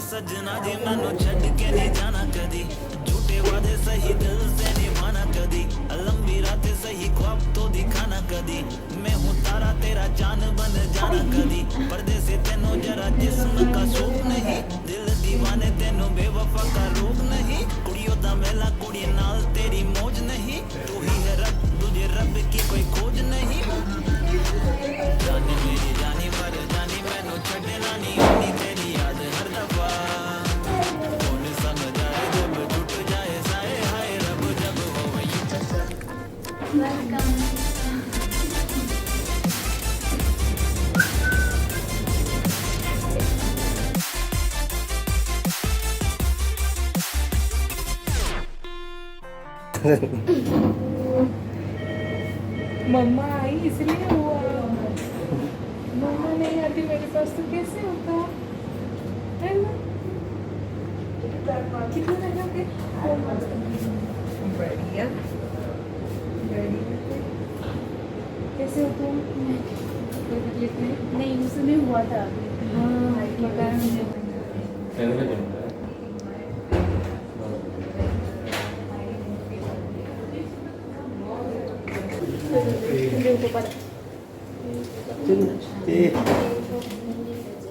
सजना जी मैनू छड़ के नहीं जाना कदी, झूठे वादे सही दिल से निभाना कदी, लंबी रातें सही ख्वाब तो दिखाना कदी, मैं हूँ तारा तेरा चांद बन जाना कदी, पर्दे से तेनों जरा जिस्म का शौक नहीं, दिल दीवाने तेनों बेवफा का रोग नहीं, कुड़ियों दा मेला कुड़ी नाल तेरी मौज नहीं, तू ही है रब तुझे रब की कोई खोज नहीं, जाने मेरी जानी पर जानी मैनू छड़ना नहीं होनी तेरी याद हर दफा, कौन समझ आए जब टूट जाए साए हाय रब जब हो मम्मा आई इसलिए हुआ। मम्मा नहीं आती मेरे पास तो कैसे होता है ना? कितना लगाओगे? बढ़िया बढ़िया। कैसे हो तुम? कोई तकलीफ नहीं? उसमें हुआ था। हाँ बताया मुझे।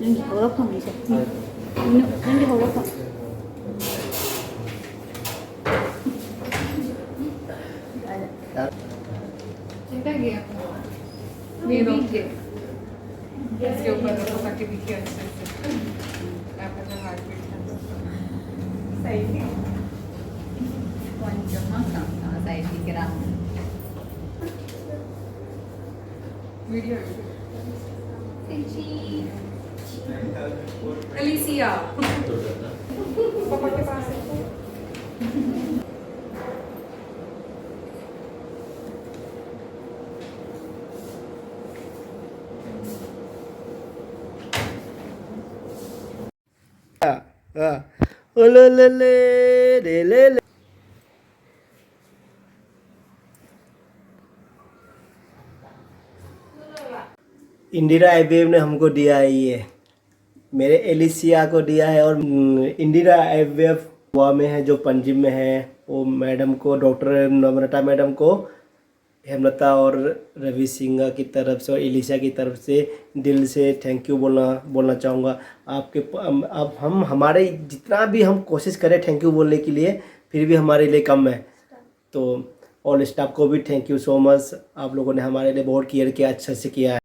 눈이 더럽한 미소. 눈이 더럽한. चिंता गया ये रोक के इसके ऊपर रखो ताकि दिखे अच्छे से। आप अपना हाथ पीट सही है। saya pikiran. वीडियो अलीसिया पापा के पास है। ले इंदिरा आईवीएफ ने हमको दिया है, ये मेरे एलिसिया को दिया है। और इंदिरा आईवीएफ गोवा में है, जो पंजिम में है, वो मैडम को, डॉक्टर नम्रता मैडम को, हेमलता और रवि सिंह की तरफ से और एलिसिया की तरफ से दिल से थैंक यू बोलना चाहूँगा। आपके अब हम हमारे जितना भी हम कोशिश करें थैंक यू बोलने के लिए, फिर भी हमारे लिए कम है। तो ऑल स्टाफ को भी थैंक यू सो मच। आप लोगों ने हमारे लिए बहुत केयर किया, अच्छे से किया है।